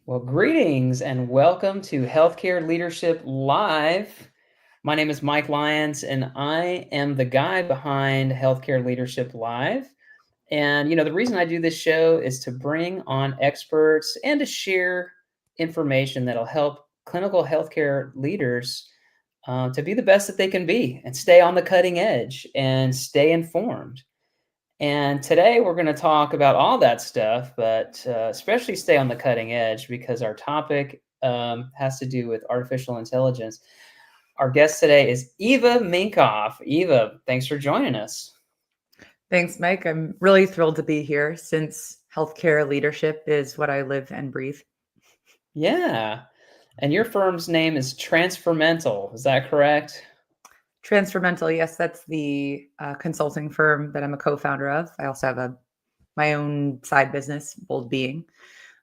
Well, greetings and welcome to Healthcare Leadership Live. My name is Mike Lyons, and I am the guy behind Healthcare Leadership Live. And, the reason I do this show is to bring on experts and to share information that'll help clinical healthcare leaders to be the best that they can be and stay on the cutting edge and stay informed. And today we're going to talk about all that stuff, but especially stay on the cutting edge because our topic has to do with artificial intelligence. Our guest today is Eva Minkoff. Eva, thanks for joining us. Thanks, Mike. I'm really thrilled to be here since healthcare leadership is what I live and breathe. Yeah. And your firm's name is Transformental. Is that correct? Transformental, yes, that's the consulting firm that I'm a co-founder of. I also have my own side business, Bold Being.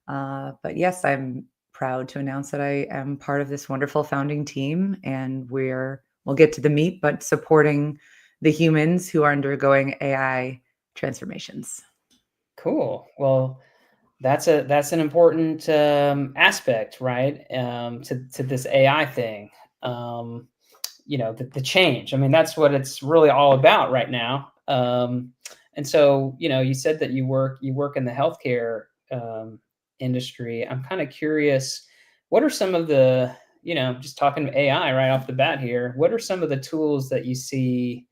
But yes, I'm proud to announce that I am part of this wonderful founding team, and we'll get to the meat, but supporting the humans who are undergoing AI transformations. Cool. Well, that's an important aspect, right? To this AI thing. The change. I mean, that's what it's really all about right now. And so, you said that you work in the healthcare industry. I'm kind of curious, what are some of the, just talking AI right off the bat here, what are some of the tools that you see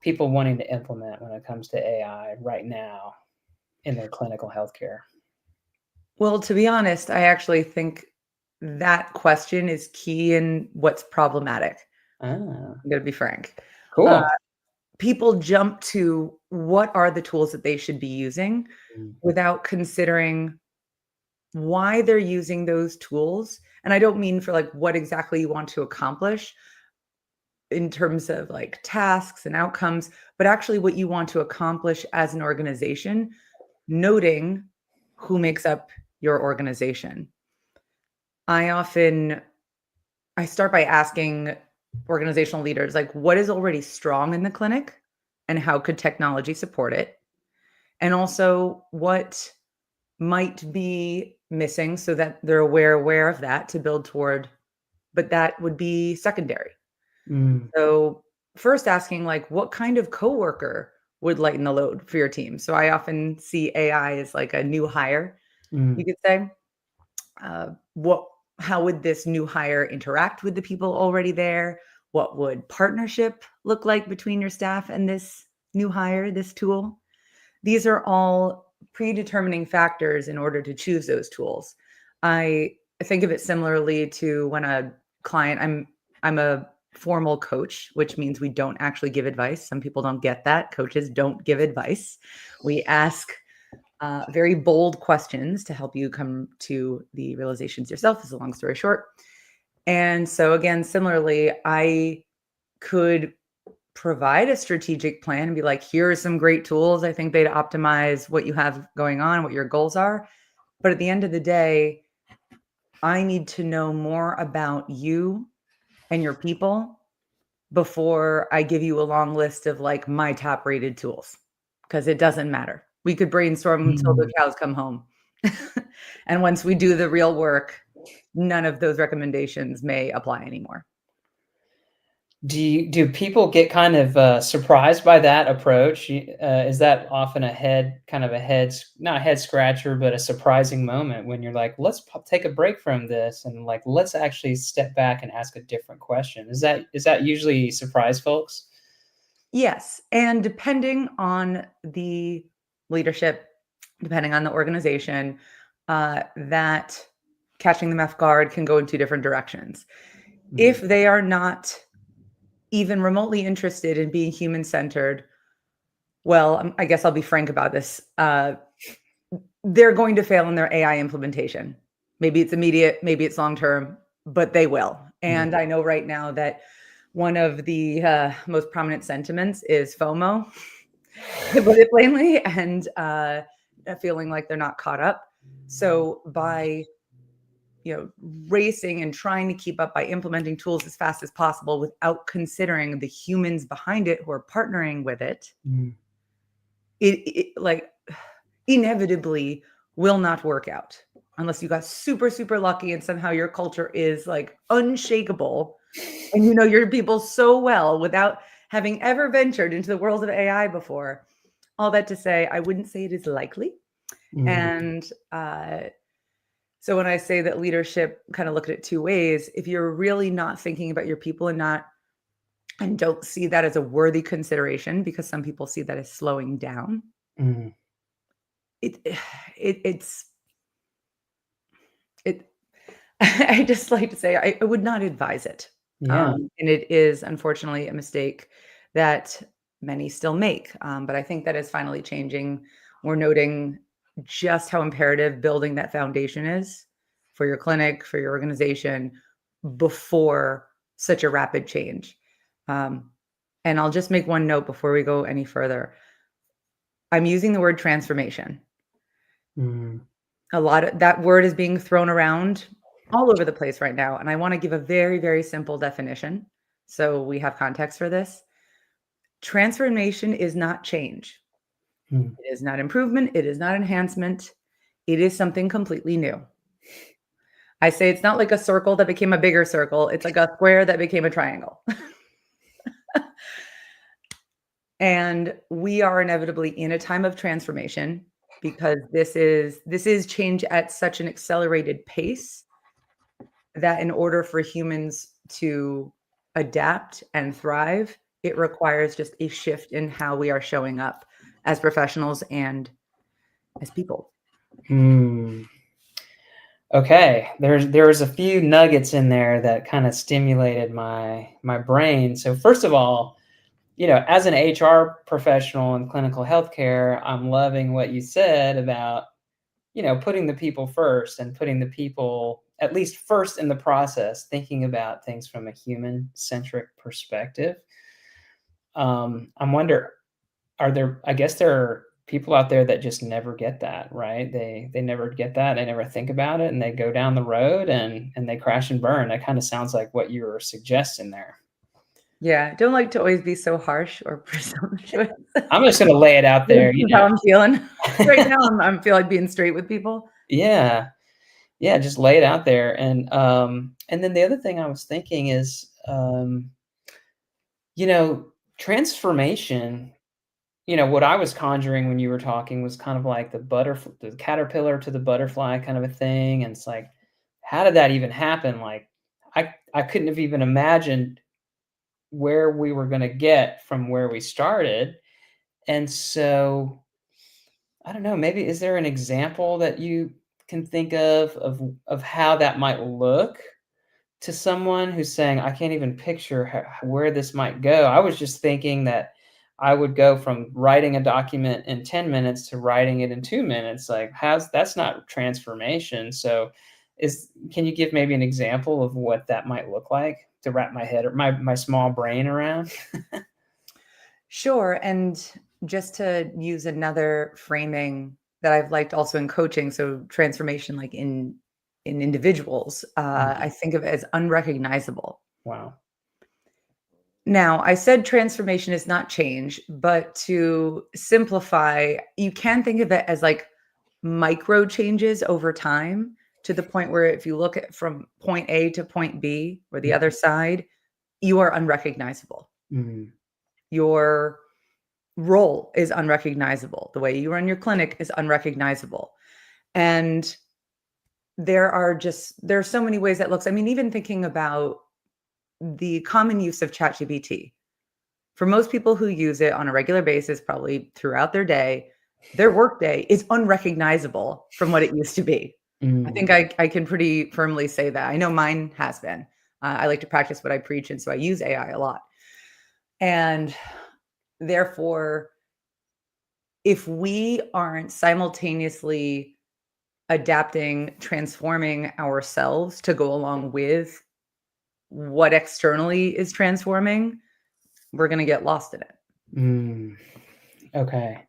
people wanting to implement when it comes to AI right now in their clinical healthcare? Well, to be honest, I actually think that question is key in what's problematic. Ah, I'm going to be frank. Uh, cool. People jump to what are the tools that they should be using Mm. without considering why they're using those tools. And I don't mean for like what exactly you want to accomplish in terms of like tasks and outcomes, but actually what you want to accomplish as an organization, noting who makes up your organization. I start by asking organizational leaders, like, what is already strong in the clinic and how could technology support it? And also, what might be missing so that they're aware of that to build toward, but that would be secondary. Mm, So, first asking, like, what kind of coworker would lighten the load for your team? So, I often see AI as like a new hire, you mm. could say. What how would this new hire interact with the people already there? What would partnership look like between your staff and this new hire, this tool? These are all predetermining factors in order to choose those tools. I think of it similarly to when a client, I'm a formal coach, which means we don't actually give advice. Some people don't get that. Coaches don't give advice. We ask very bold questions to help you come to the realizations yourself, is a long story short. And so, again, similarly, I could provide a strategic plan and be like, here are some great tools. I think they'd optimize what you have going on, what your goals are. But at the end of the day, I need to know more about you and your people before I give you a long list of like my top rated tools, because it doesn't matter. We could brainstorm until the Mm. cows come home. And once we do the real work, none of those recommendations may apply anymore. Do people get kind of surprised by that approach? Is that often not a head scratcher, but a surprising moment when you're like, let's take a break from this and like let's actually step back and ask a different question? Is that usually surprise folks? Yes. And depending on the leadership, depending on the organization, that catching them off guard can go in two different directions. Mm. If they are not even remotely interested in being human centered, well, I guess I'll be frank about this. They're going to fail in their AI implementation. Maybe it's immediate, maybe it's long term, but they will. Mm. And I know right now that one of the most prominent sentiments is FOMO, to put it plainly, and feeling like they're not caught up. So by racing and trying to keep up by implementing tools as fast as possible without considering the humans behind it who are partnering with it, Mm. it like inevitably will not work out. unless you got super, super lucky and somehow your culture is like unshakable and you know your people so well without having ever ventured into the world of AI before. All that to say, I wouldn't say it is likely. Mm, And so when I say that leadership, kind of look at it two ways, if you're really not thinking about your people and don't see that as a worthy consideration, because some people see that as slowing down, mm, it it's it I just like to say I would not advise it. yeah. And it is unfortunately a mistake that many still make. But I think that is finally changing. We're noting just how imperative building that foundation is for your clinic, for your organization before such a rapid change. Um, and I'll just make one note before we go any further. I'm using the word transformation. Mm, A lot of that word is being thrown around all over the place right now, and I wanna give a very, very simple definition, so we have context for this. Transformation is not change. mm. It is not improvement, it is not enhancement, it is something completely new. I say it's not like a circle that became a bigger circle, it's like a square that became a triangle. And we are inevitably in a time of transformation because this is change at such an accelerated pace that in order for humans to adapt and thrive, it requires just a shift in how we are showing up as professionals and as people. Mm. Okay, there was a few nuggets in there that kind of stimulated my brain. So first of all, as an HR professional in clinical healthcare, I'm loving what you said about, putting the people first and putting the people at least first in the process, thinking about things from a human-centric perspective. I'm wonder, I guess there are people out there that just never get that, right? They never get that. They never think about it, and they go down the road and they crash and burn. That kind of sounds like what you were suggesting there. Yeah, don't like to always be so harsh or presumptuous. I'm just gonna lay it out This there, is how I'm feeling right now. I'm feel like being straight with people. Yeah. Yeah, just lay it out there. And then the other thing I was thinking is, you know, transformation, what I was conjuring when you were talking was kind of like the caterpillar to the butterfly kind of a thing. And it's like, how did that even happen? Like, I couldn't have even imagined where we were going to get from where we started. And so I don't know, maybe is there an example that you can think of how that might look to someone who's saying, "I can't even picture where this might go." I was just thinking that I would go from writing a document in 10 minutes to writing it in 2 minutes. Like, how's that's not transformation. So, can you give maybe an example of what that might look like to wrap my head or my small brain around? Sure. And just to use another framing that I've liked also in coaching, so transformation like in individuals, I Mhm. think of it as unrecognizable. Wow. Now, I said transformation is not change, but to simplify, you can think of it as like micro changes over time to the point where if you look at from point A to point B or the other Mhm. side, you are unrecognizable. Mm. Your role is unrecognizable. The way you run your clinic is unrecognizable. And there are so many ways that looks. I mean, even thinking about the common use of ChatGPT. For most people who use it on a regular basis, probably throughout their workday is unrecognizable from what it used to be. I think Mm. I can pretty firmly say that. I know mine has been. I like to practice what I preach, and so I use AI a lot. And therefore, if we aren't simultaneously adapting, transforming ourselves to go along with what externally is transforming, we're going to get lost in it. Mm. Okay.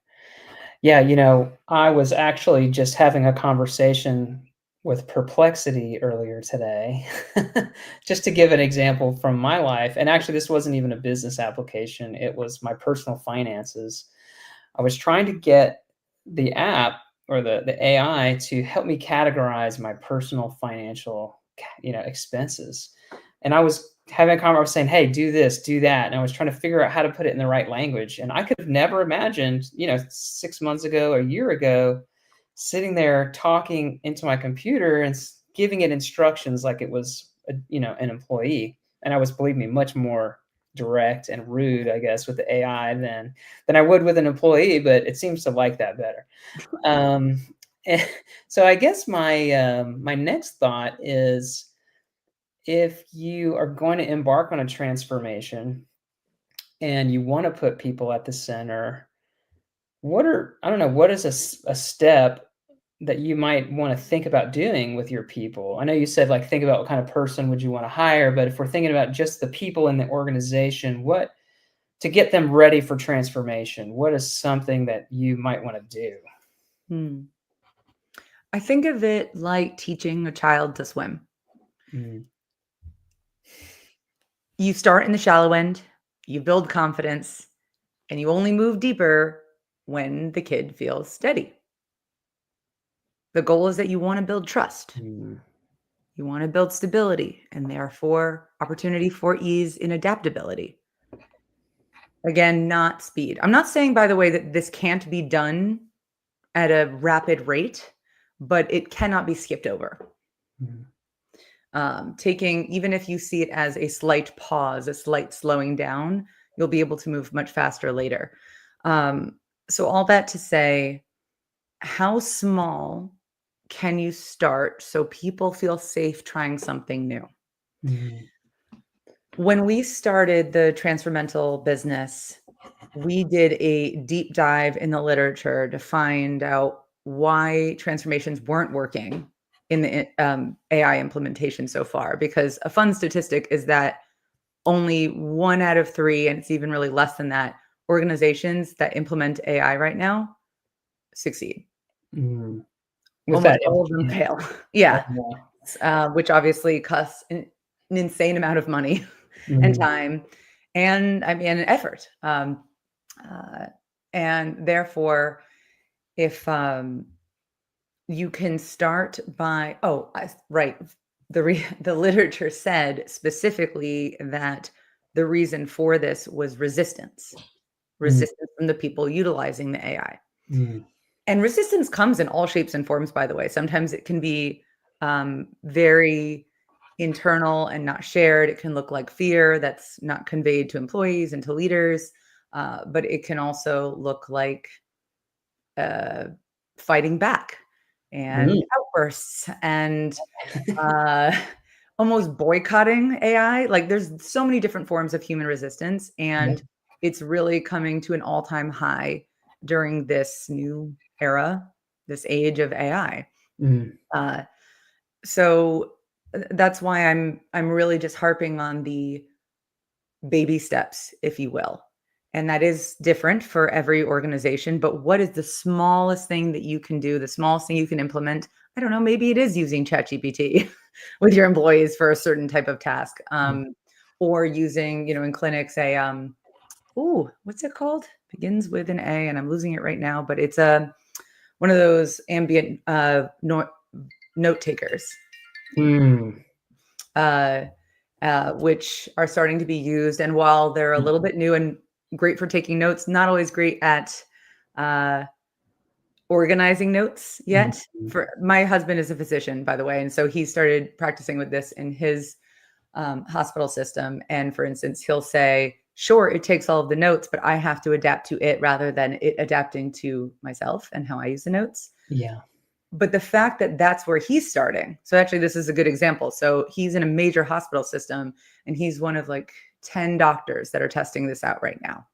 Yeah, I was actually just having a conversation with Perplexity earlier today, just to give an example from my life. And actually, this wasn't even a business application, it was my personal finances. I was trying to get the app. or the AI to help me categorize my personal financial, expenses. And I was having a conversation, I was saying, "Hey, do this, do that," and I was trying to figure out how to put it in the right language. And I could have never imagined, 6 months ago, a year ago, sitting there talking into my computer and giving it instructions like it was, an employee. And I was, believe me, much more direct and rude, I guess, with the AI than I would with an employee. But it seems to like that better. Um, and so I guess my next thought is, if you are going to embark on a transformation and you want to put people at the center, I don't know, what is a step that you might want to think about doing with your people? I know you said, like, think about what kind of person would you want to hire, but if we're thinking about just the people in the organization, what to get them ready for transformation, what is something that you might want to do? Hmm. I think of it like teaching a child to swim. Mm, You start in the shallow end, you build confidence, and you only move deeper when the kid feels steady. The goal is that you want to build trust. mm, You want to build stability and therefore opportunity for ease in adaptability. Again, not speed. I'm not saying, by the way, that this can't be done at a rapid rate, but it cannot be skipped over. mm, Taking, even if you see it as a slight pause, a slight slowing down, you'll be able to move much faster later. Um, so, all that to say, how small can you start so people feel safe trying something new? mm, When we started the Transformental business, we did a deep dive in the literature to find out why transformations weren't working in the AI implementation so far. Because a fun statistic is that only 1 out of 3, and it's even really less than that, organizations that implement AI right now succeed. mm. With Almost that, all of them yeah. fail. Oh, Yeah, wow. which obviously costs an insane amount of money and Mm, time, and I mean, an effort. Uh, and therefore, if you can start by, right, the literature said specifically that the reason for this was mm, resistance from the people utilizing the AI. mm, And resistance comes in all shapes and forms, by the way. Sometimes it can be very internal and not shared. It can look like fear that's not conveyed to employees and to leaders, but it can also look like uh, fighting back and mm. outbursts and uh, almost boycotting AI. Like, there's so many different forms of human resistance, Yeah. and it's really coming to an all-time high during this new era, this age of AI. Mm, Uh, so that's why I'm really just harping on the baby steps, if you will. And that is different for every organization. But what is the smallest thing that you can do, the smallest thing you can implement? I don't know, maybe it is using ChatGPT with your employees for a certain type of task. mm. Or using, in clinics, what's it called? Begins with an A, and I'm losing it right now, but it's one of those ambient note takers. Mm, Uh, which are starting to be used. And while they're a little bit new and great for taking notes, not always great at uh, organizing notes mm, yet. For my husband is a physician, by the way, and so he started practicing with this in his hospital system. And for instance, he'll say, "Sure, it takes all of the notes, but I have to adapt to it rather than it adapting to myself and how I use the notes." yeah. But the fact that that's where he's starting. So actually, this is a good example. So he's in a major hospital system, and he's one of like 10 doctors that are testing this out right now.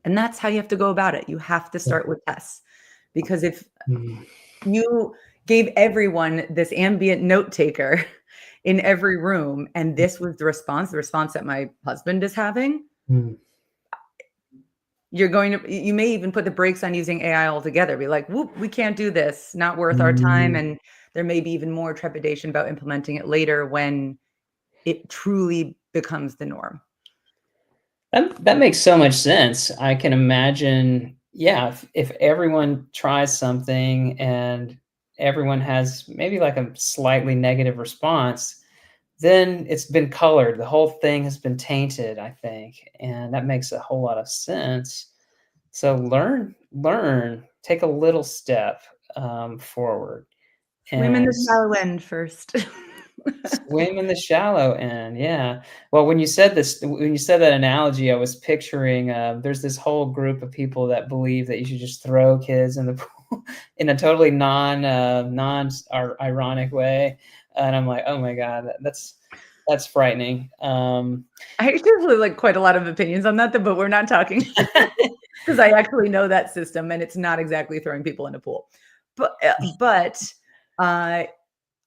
And that's how you have to go about it. You have to Yeah. start with tests, because if Mm, you gave everyone this ambient note taker in every room, and this was the response that my husband is having, mm, you may even put the brakes on using AI altogether. Be like, whoop, we can't do this, not worth our time. mm. And there may be even more trepidation about implementing it later when it truly becomes the norm. That makes so much sense. I can imagine, yeah, if everyone tries something and everyone has maybe like a slightly negative response, then it's been colored. The whole thing has been tainted, I think, and that makes a whole lot of sense. So learn, take a little step forward, Swim in and the shallow end first. swim in the shallow end, yeah. Well, when you said that analogy, I was picturing, there's this whole group of people that believe that you should just throw kids in the pool in a totally ironic way, and I'm like, "Oh my god, that's frightening." I actually have, like, quite a lot of opinions on that, though, but we're not talking because I actually know that system, and it's not exactly throwing people in a pool. But, uh,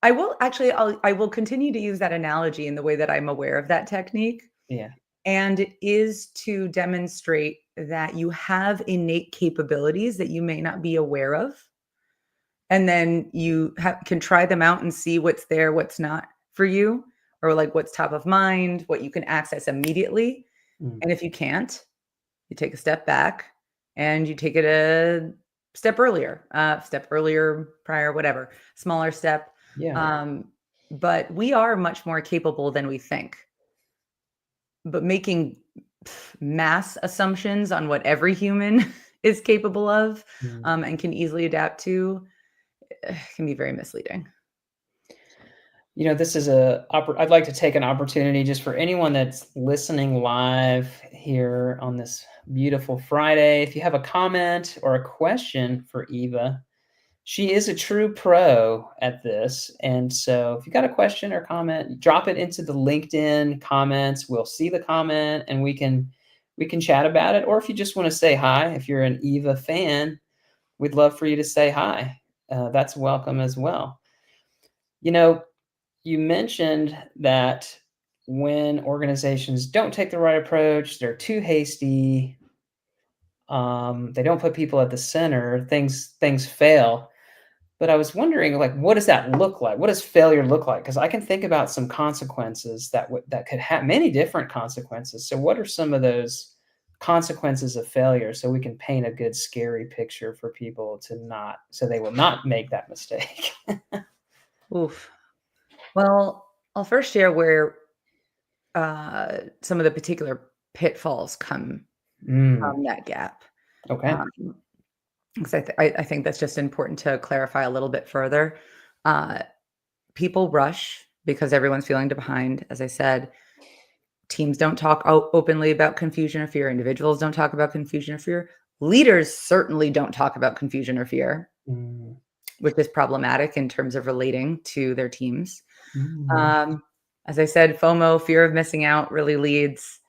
I will continue to use that analogy in the way that I'm aware of that technique, Yeah. and it is to demonstrate that you have innate capabilities that you may not be aware of, and then you can try them out and see what's there, what's not for you, or, like, what's top of mind, what you can access immediately, Mm. and if you can't, you take a step back and you take it a step earlier, prior, whatever, smaller step. Yeah. Um, but we are much more capable than we think. But making mass assumptions on what every human is capable of, Mm. and can easily adapt to, can be very misleading. This is I'd like to take an opportunity just for anyone that's listening live here on this beautiful Friday. If you have a comment or a question for Eva, she is a true pro at this. And so if you got a question or comment, drop it into the LinkedIn comments. We'll see the comment and we can chat about it. Or if you just want to say hi, if you're an Eva fan, we'd love for you to say hi. That's welcome as well. You know, you mentioned that when organizations don't take the right approach, they're too hasty, they don't put people at the center, things fail. But I was wondering, like, what does that look like? What does failure look like? Because I can think about some consequences that could have many different consequences. So, what are some of those consequences of failure, so we can paint a good scary picture for people so they will not make that mistake? Oof. Well, I'll first share where some of the particular pitfalls come Mm, from that gap. okay. Um, 'Cause I think that's just important to clarify a little bit further. Uh, People rush because everyone's feeling behind, as I said. Teams don't talk openly about confusion or fear. Individuals don't talk about confusion or fear. Leaders certainly don't talk about confusion or fear, Mm, which is problematic in terms of relating to their teams. mm, Um, as I said, FOMO, fear of missing out, really leads.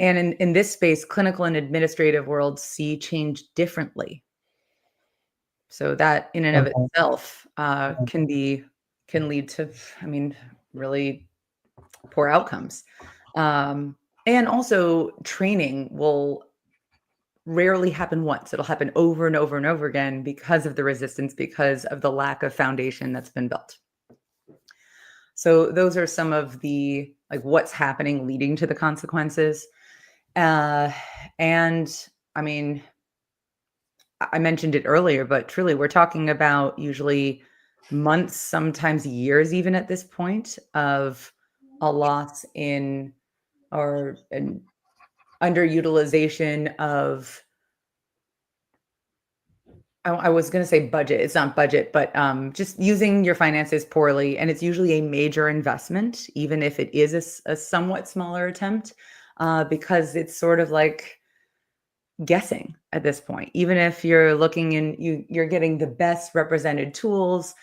And in this space, clinical and administrative worlds see change differently. So that in and of okay. itself can lead to, I mean, really poor outcomes. Um, and also, training will rarely happen once. It'll happen over and over and over again because of the resistance, because of the lack of foundation that's been built. So those are some of the, like, what's happening leading to the consequences. Uh, and I mean, I mentioned it earlier, but truly, we're talking about usually months, sometimes years, even at this point, of a loss in or an underutilization of. I was going to say budget. It's not budget, but just using your finances poorly, and it's usually a major investment, even if it is a somewhat smaller attempt, because it's sort of like guessing at this point. Even if you're looking and you're getting the best represented tools,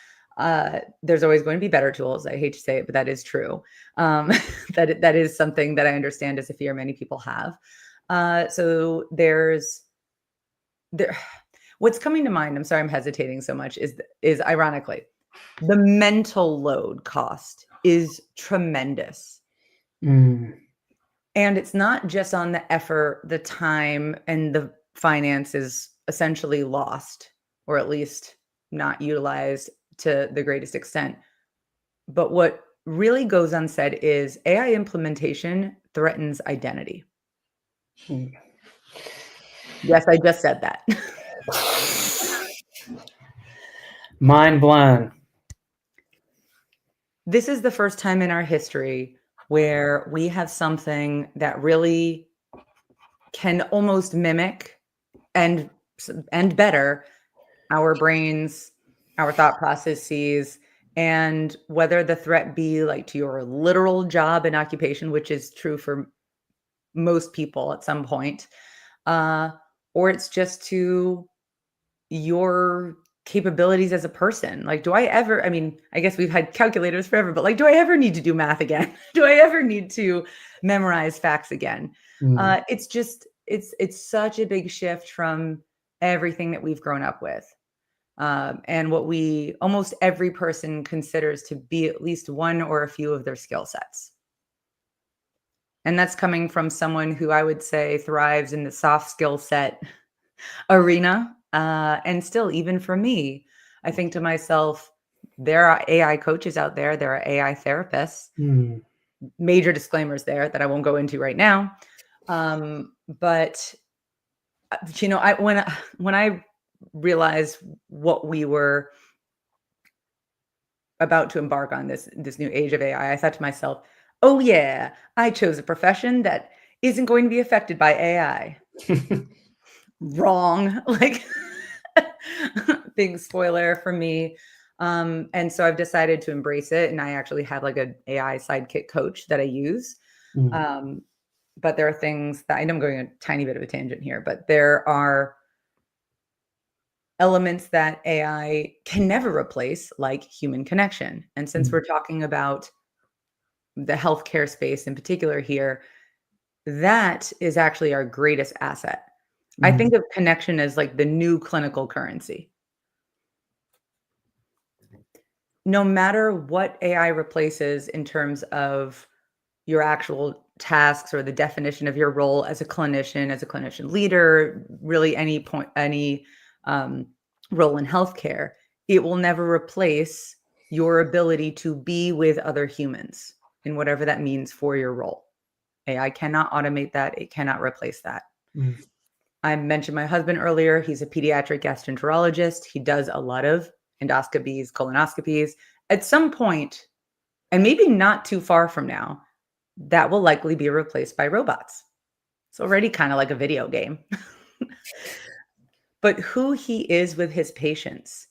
there's always going to be better tools. I hate to say it, but that is true. That is something that I understand as a fear many people have. So there. What's coming to mind, I'm sorry I'm hesitating so much, is ironically, the mental load cost is tremendous. Mm, And it's not just on the effort, the time, and the finances essentially lost, or at least not utilized to the greatest extent. But what really goes unsaid is AI implementation threatens identity. mm. Yes, I just said that. Mind blown. This is the first time in our history where we have something that really can almost mimic and and better our brains, our thought processes, and whether the threat be like to your literal job and occupation, which is true for most people at some point, uh, or it's just to your capabilities as a person. Like, do I ever, I mean, I guess we've had calculators forever, but like, do I ever need to do math again? Do I ever need to memorize facts again? Mm, It's just, it's such a big shift from everything that we've grown up with. And what we almost every person considers to be at least one or a few of their skill sets. And that's coming from someone who I would say thrives in the soft skill set arena. And still, even for me, I think to myself, there are AI coaches out there, there are AI therapists. mm, Major disclaimers there that I won't go into right now. But when I realized what we were about to embark on, this new age of AI, I thought to myself, "Oh yeah, I chose a profession that isn't going to be affected by AI." Wrong. Like, big spoiler for me. And so I've decided to embrace it, and I actually have like an AI sidekick coach that I use. mm, Um, but there are things that I know I'm going a tiny bit of a tangent here, but there are elements that AI can never replace, like human connection. And since mm, we're talking about the healthcare space in particular here, that is actually our greatest asset. I mm. think of connection as like the new clinical currency. No matter what AI replaces in terms of your actual tasks or the definition of your role as a clinician leader, really any um, role in healthcare, it will never replace your ability to be with other humans in whatever that means for your role. AI cannot automate that. It cannot replace that. Mm. I mentioned my husband earlier. He's a pediatric gastroenterologist. He does a lot of endoscopies, colonoscopies. At some point, and maybe not too far from now, that will likely be replaced by robots. It's already kind of like a video game. But who he is with his patients,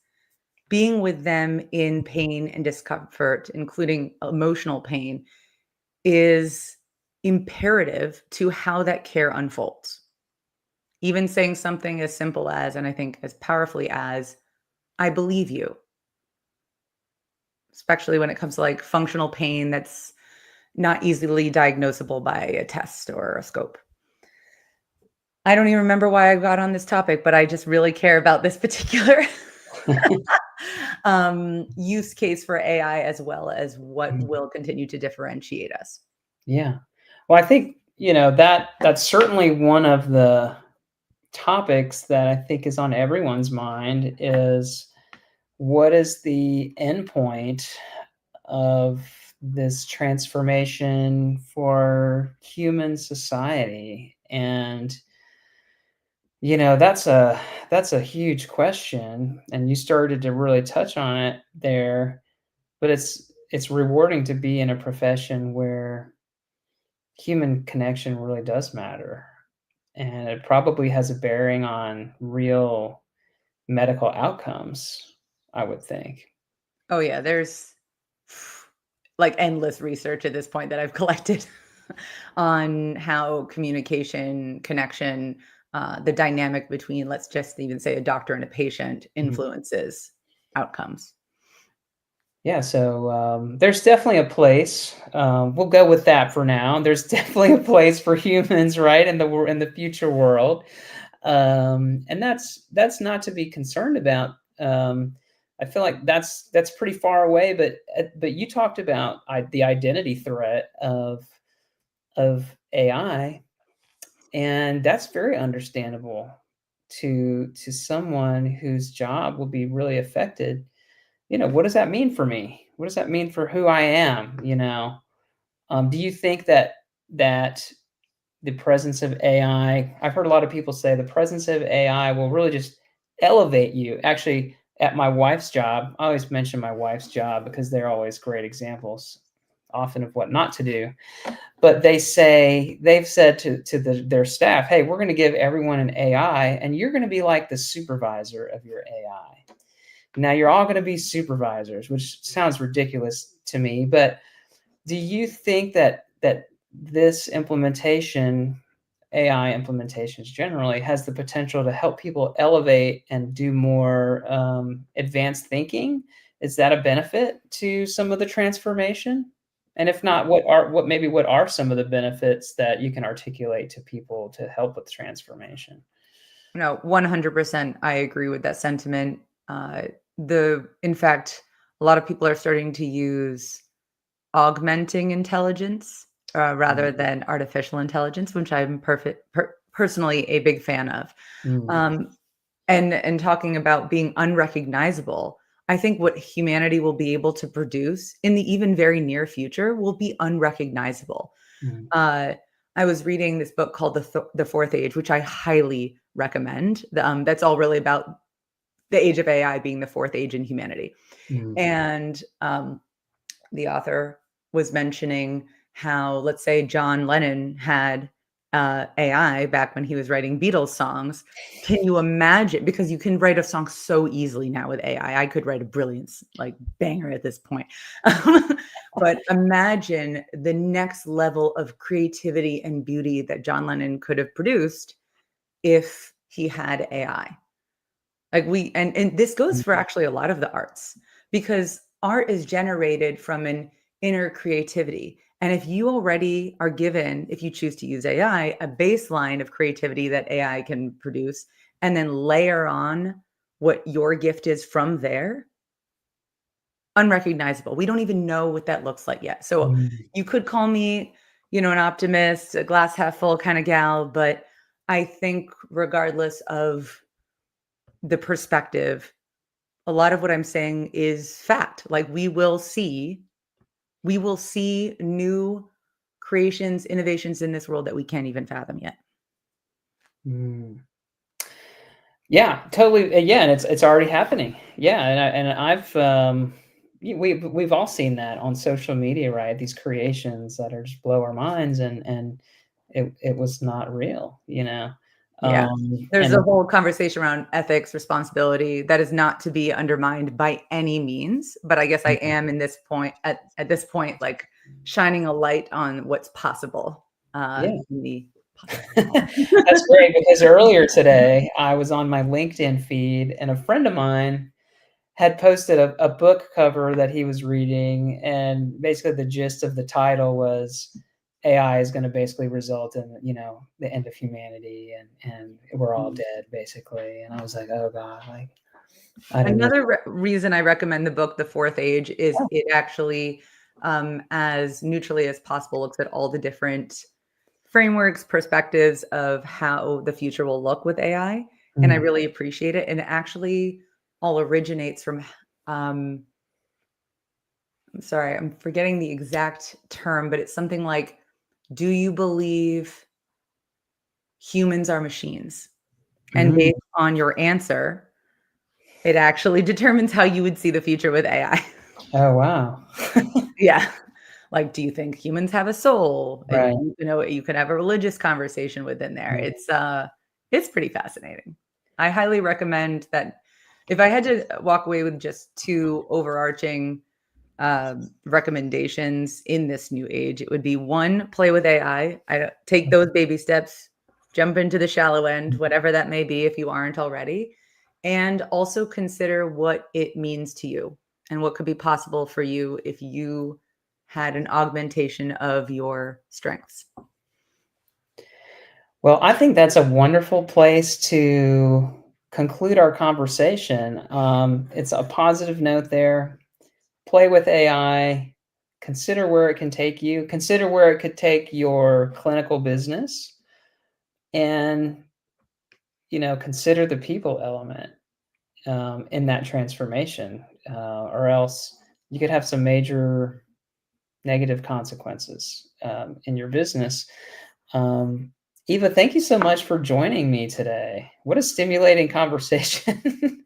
being with them in pain and discomfort, including emotional pain, is imperative to how that care unfolds. Even saying something as simple as, and I think as powerfully as, I believe you, especially when it comes to like functional pain that's not easily diagnosable by a test or a scope. I don't even remember why I got on this topic, but I just really care about this particular use case for AI as well as what Mm. will continue to differentiate us. Yeah. Well, I think, that's certainly one of the topics that I think is on everyone's mind is what is the endpoint of this transformation for human society? And that's a huge question, and you started to really touch on it there, but it's rewarding to be in a profession where human connection really does matter, and it probably has a bearing on real medical outcomes, I would think. Oh yeah, there's like endless research at this point that I've collected on how communication, connection, the dynamic between, let's just even say, a doctor and a patient Mhm. influences outcomes. Yeah, so, there's definitely a place, we'll go with that for now. There's definitely a place for humans, right, in the future world, and that's not to be concerned about. I feel like that's pretty far away, but you talked about the identity threat of AI, and that's very understandable to someone whose job will be really affected. What does that mean for me? What does that mean for who I am? Do you think that the presence of AI, I've heard a lot of people say the presence of AI will really just elevate you. Actually, at my wife's job, I always mention my wife's job because they're always great examples, often of what not to do. But they've said to their staff, hey, we're going to give everyone an AI, and you're going to be like the supervisor of your AI. Now you're all going to be supervisors, which sounds ridiculous to me, but do you think that this implementation, AI implementations generally, has the potential to help people elevate and do more advanced thinking? Is that a benefit to some of the transformation? And if not, what are some of the benefits that you can articulate to people to help with transformation? No, 100%. I agree with that sentiment. In fact, a lot of people are starting to use augmenting intelligence rather Mm, than artificial intelligence, which I'm personally a big fan of. mm, Um, and talking about being unrecognizable, I think what humanity will be able to produce in the even very near future will be unrecognizable. mm, Uh, I was reading this book called The Fourth Age, which I highly recommend. That's all really about the age of AI being the fourth age in humanity. mm, And the author was mentioning how, let's say, John Lennon had AI back when he was writing Beatles songs. Can you imagine? Because you can write a song so easily now with AI. I could write a brilliant like banger at this point. But imagine the next level of creativity and beauty that John Lennon could have produced if he had AI. Like and this goes for mm, actually a lot of the arts, because art is generated from an inner creativity. And if you already are given, if you choose to use AI, a baseline of creativity that AI can produce, and then layer on what your gift is from there, unrecognizable. We don't even know what that looks like yet. So mm. you could call me, an optimist, a glass half full kind of gal, but I think regardless of the perspective, a lot of what I'm saying is fact. Like we will see new creations, innovations in this world that we can't even fathom yet. Mm. Yeah, totally. Yeah, and it's already happening. Yeah, and I've we've all seen that on social media, right? These creations that are just blow our minds, and it was not real, you know. Yeah. There's a And whole conversation around ethics, responsibility that is not to be undermined by any means. But I guess I am in this point at this point, like shining a light on what's possible yeah, in the that's great because earlier today I was on my LinkedIn feed, and a friend of mine had posted a book cover that he was reading, and basically the gist of the title was AI is going to basically result in, the end of humanity, and we're all dead basically. And I was like, oh God, like I don't know. Another reason I recommend the book, The Fourth Age, is it actually, as neutrally as possible, looks at all the different frameworks, perspectives of how the future will look with AI. And I Mm, really appreciate it. And it actually all originates from, I'm sorry, I'm forgetting the exact term, but it's something like, do you believe humans are machines? And mm. based on your answer, it actually determines how you would see the future with AI. Oh wow. Yeah. Like, do you think humans have a soul? And Right. you can have a religious conversation within there. Mm, It's pretty fascinating. I highly recommend that. If I had to walk away with just two overarching recommendations in this new age, it would be one, play with AI. I don't take those baby steps, jump into the shallow end, whatever that may be, if you aren't already, and also consider what it means to you and what could be possible for you if you had an augmentation of your strengths. Well, I think that's a wonderful place to conclude our conversation. It's a positive note there. Play with AI, consider where it can take you, consider where it could take your clinical business, and consider the people element in that transformation, or else you could have some major negative consequences in your business. Eva, thank you so much for joining me today. What a stimulating conversation.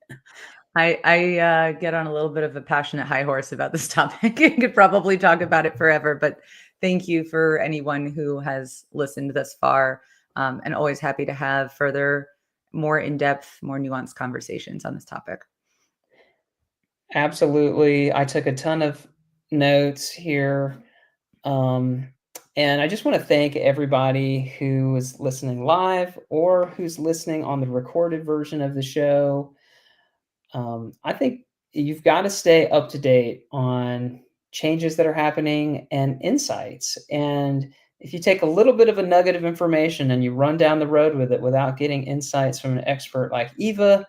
I get on a little bit of a passionate high horse about this topic. I could probably talk about it forever, but thank you for anyone who has listened thus far. And always happy to have further, more in-depth, more nuanced conversations on this topic. Absolutely. I took a ton of notes here. Um, and I just want to thank everybody who is listening live or who's listening on the recorded version of the show. I think you've got to stay up to date on changes that are happening and insights. And if you take a little bit of a nugget of information and you run down the road with it without getting insights from an expert like Eva,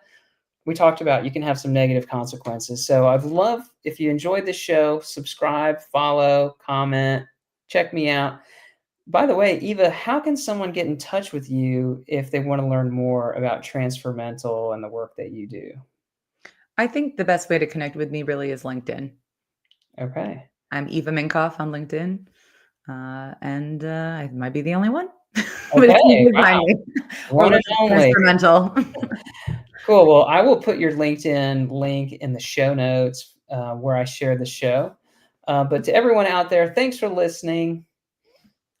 we talked about, you can have some negative consequences. So I'd love if you enjoyed this show, subscribe, follow, comment, check me out. By the way, Eva, how can someone get in touch with you if they want to learn more about Transfermental and the work that you do? I think the best way to connect with me really is LinkedIn. Okay. I'm Eva Minkoff on LinkedIn. And I might be the only one. But it's Okay. easy to find Wow. me. Or One look and at only. Instrumental. Cool. Well, I will put your LinkedIn link in the show notes where I share the show. But to everyone out there, thanks for listening.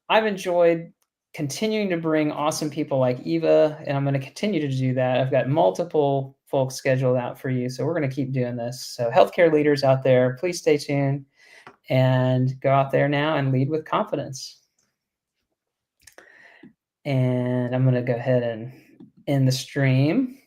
I've enjoyed continuing to bring awesome people like Eva, and I'm going to continue to do that. I've got multiple folks scheduled out for you, so we're going to keep doing this. So healthcare leaders out there, please stay tuned and go out there now and lead with confidence. And I'm going to go ahead and end the stream.